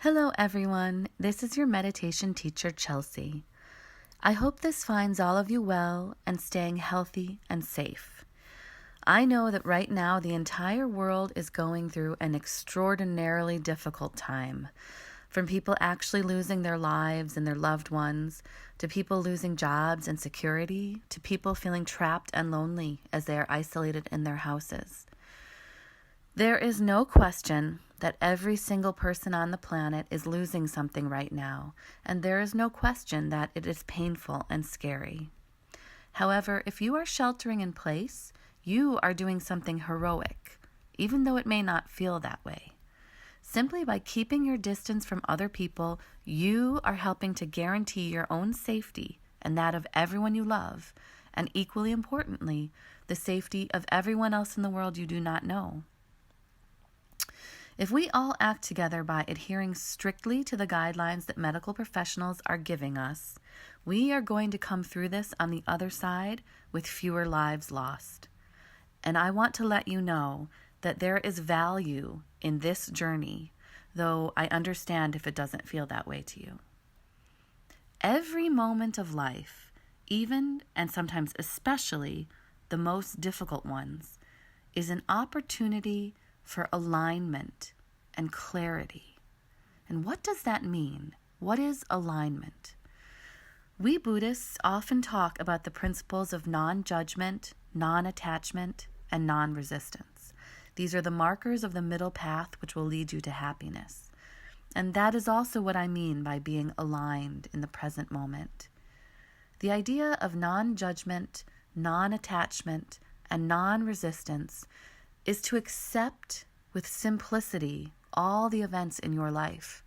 Hello everyone, this is your meditation teacher Chelsea. I hope this finds all of you well and staying healthy and safe. I know that right now the entire world is going through an extraordinarily difficult time. From people actually losing their lives and their loved ones, to people losing jobs and security, to people feeling trapped and lonely as they are isolated in their houses. There is no question that every single person on the planet is losing something right now, and there is no question that it is painful and scary. However, if you are sheltering in place, you are doing something heroic, even though it may not feel that way. Simply by keeping your distance from other people, you are helping to guarantee your own safety and that of everyone you love, and equally importantly, the safety of everyone else in the world you do not know. If we all act together by adhering strictly to the guidelines that medical professionals are giving us, we are going to come through this on the other side with fewer lives lost. And I want to let you know that there is value in this journey, though I understand if it doesn't feel that way to you. Every moment of life, even and sometimes especially the most difficult ones, is an opportunity for alignment and clarity. And what does that mean? What is alignment? We Buddhists often talk about the principles of non-judgment, non-attachment, and non-resistance. These are the markers of the middle path which will lead you to happiness. And that is also what I mean by being aligned in the present moment. The idea of non-judgment, non-attachment, and non-resistance is to accept with simplicity all the events in your life.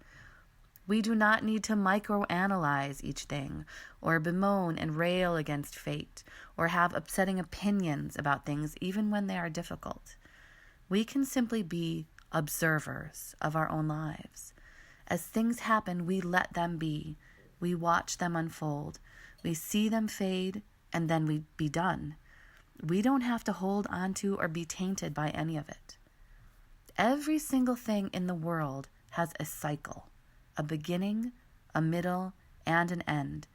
We do not need to microanalyze each thing, or bemoan and rail against fate, or have upsetting opinions about things even when they are difficult. We can simply be observers of our own lives. As things happen, we let them be. We watch them unfold. We see them fade, and then we be done. We don't have to hold on to or be tainted by any of it. Every single thing in the world has a cycle, a beginning, a middle, and an end.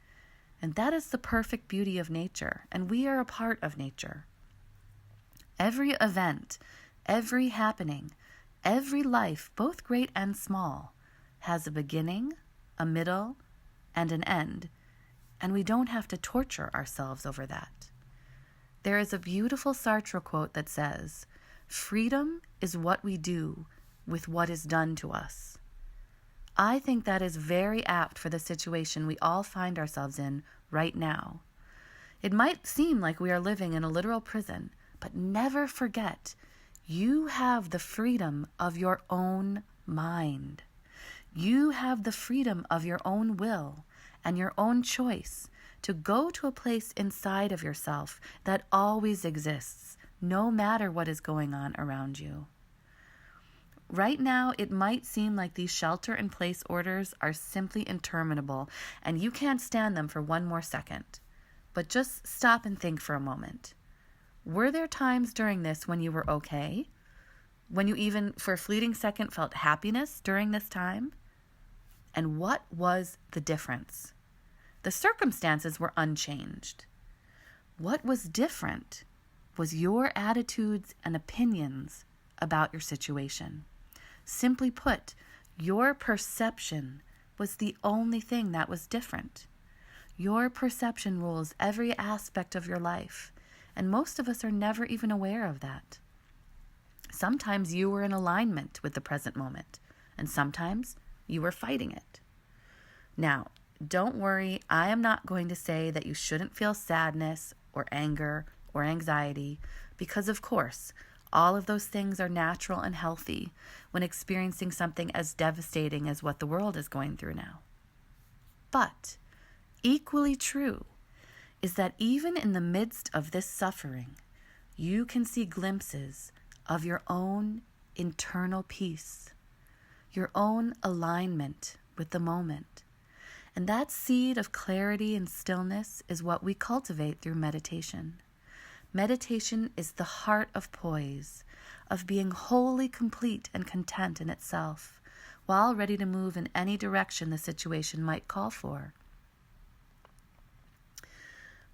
And that is the perfect beauty of nature, and we are a part of nature. Every event, every happening, every life, both great and small, has a beginning, a middle, and an end, and we don't have to torture ourselves over that. There is a beautiful Sartre quote that says, "Freedom is what we do with what is done to us." I think that is very apt for the situation we all find ourselves in right now. It might seem like we are living in a literal prison, but never forget, you have the freedom of your own mind. You have the freedom of your own will and your own choice to go to a place inside of yourself that always exists, no matter what is going on around you. Right now, it might seem like these shelter-in-place orders are simply interminable, and you can't stand them for one more second. But just stop and think for a moment. Were there times during this when you were okay? When you even, for a fleeting second, felt happiness during this time? And what was the difference? The circumstances were unchanged. What was different was your attitudes and opinions about your situation. Simply put, your perception was the only thing that was different. Your perception rules every aspect of your life, and most of us are never even aware of that. Sometimes you were in alignment with the present moment, and sometimes you were fighting it. Now, don't worry, I am not going to say that you shouldn't feel sadness or anger or anxiety, because of course, all of those things are natural and healthy when experiencing something as devastating as what the world is going through now. But equally true is that even in the midst of this suffering, you can see glimpses of your own internal peace, your own alignment with the moment. And that seed of clarity and stillness is what we cultivate through meditation. Meditation is the heart of poise, of being wholly complete and content in itself, while ready to move in any direction the situation might call for.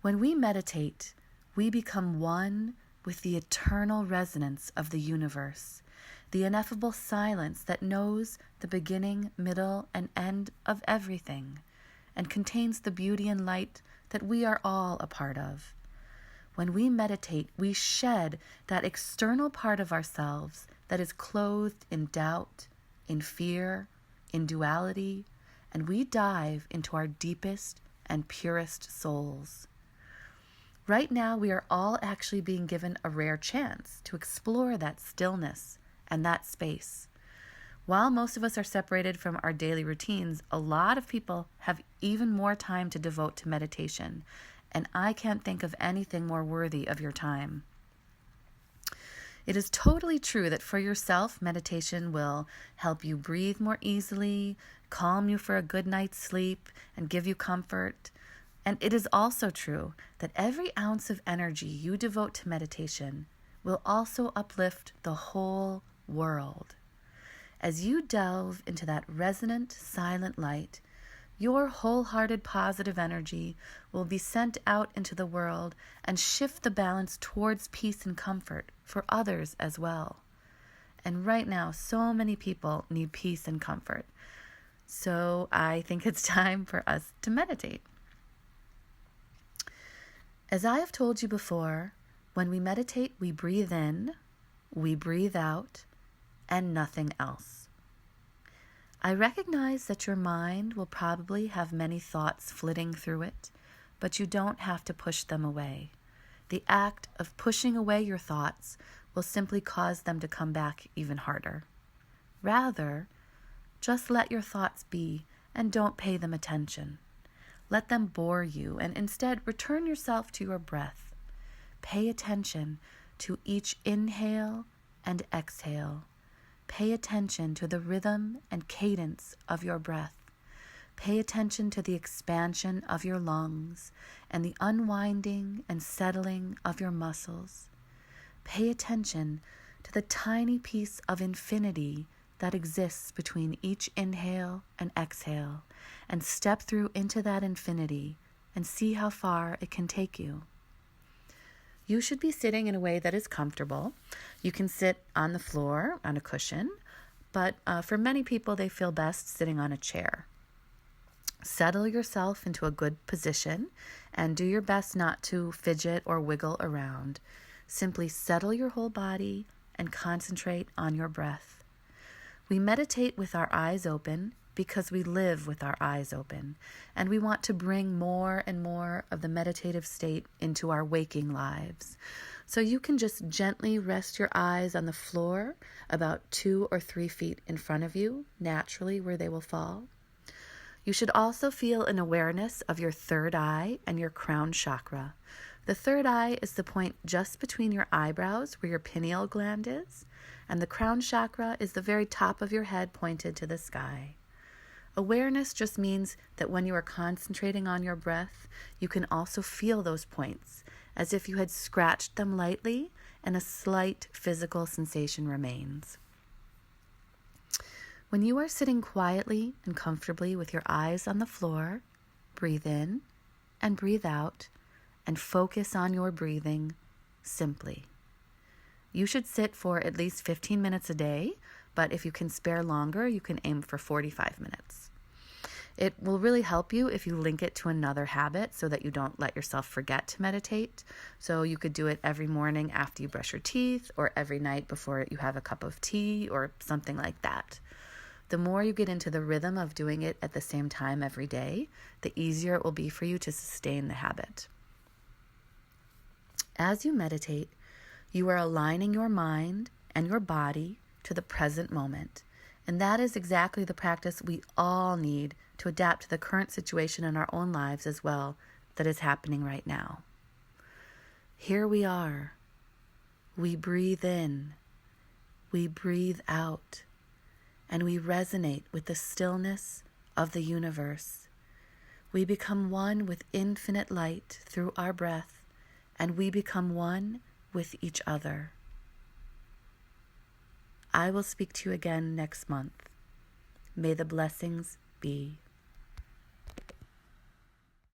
When we meditate, we become one with the eternal resonance of the universe, the ineffable silence that knows the beginning, middle, and end of everything, and contains the beauty and light that we are all a part of. When we meditate, we shed that external part of ourselves that is clothed in doubt, in fear, in duality, and we dive into our deepest and purest souls. Right now, we are all actually being given a rare chance to explore that stillness and that space. While most of us are separated from our daily routines, a lot of people have even more time to devote to meditation, and I can't think of anything more worthy of your time. It is totally true that for yourself, meditation will help you breathe more easily, calm you for a good night's sleep, and give you comfort. And it is also true that every ounce of energy you devote to meditation will also uplift the whole world. As you delve into that resonant, silent light, your wholehearted positive energy will be sent out into the world and shift the balance towards peace and comfort for others as well. And right now, so many people need peace and comfort. So I think it's time for us to meditate. As I have told you before, when we meditate, we breathe in, we breathe out, and nothing else. I recognize that your mind will probably have many thoughts flitting through it, but you don't have to push them away. The act of pushing away your thoughts will simply cause them to come back even harder. Rather, just let your thoughts be and don't pay them attention. Let them bore you, and instead return yourself to your breath. Pay attention to each inhale and exhale. Pay attention to the rhythm and cadence of your breath. Pay attention to the expansion of your lungs and the unwinding and settling of your muscles. Pay attention to the tiny piece of infinity that exists between each inhale and exhale, and step through into that infinity and see how far it can take you. You should be sitting in a way that is comfortable. You can sit on the floor, on a cushion, but for many people, they feel best sitting on a chair. Settle yourself into a good position and do your best not to fidget or wiggle around. Simply settle your whole body and concentrate on your breath. We meditate with our eyes open because we live with our eyes open, and we want to bring more and more of the meditative state into our waking lives. So you can just gently rest your eyes on the floor about 2 or 3 feet in front of you, naturally where they will fall. You should also feel an awareness of your third eye and your crown chakra. The third eye is the point just between your eyebrows where your pineal gland is, and the crown chakra is the very top of your head pointed to the sky. Awareness just means that when you are concentrating on your breath, you can also feel those points, as if you had scratched them lightly and a slight physical sensation remains. When you are sitting quietly and comfortably with your eyes on the floor, breathe in and breathe out and focus on your breathing simply. You should sit for at least 15 minutes a day, but if you can spare longer, you can aim for 45 minutes. It will really help you if you link it to another habit so that you don't let yourself forget to meditate. So you could do it every morning after you brush your teeth, or every night before you have a cup of tea, or something like that. The more you get into the rhythm of doing it at the same time every day, the easier it will be for you to sustain the habit. As you meditate, you are aligning your mind and your body to the present moment. And that is exactly the practice we all need to adapt to the current situation in our own lives as well that is happening right now. Here we are. We breathe in. We breathe out. And we resonate with the stillness of the universe. We become one with infinite light through our breath, and we become one with each other. I will speak to you again next month. May the blessings be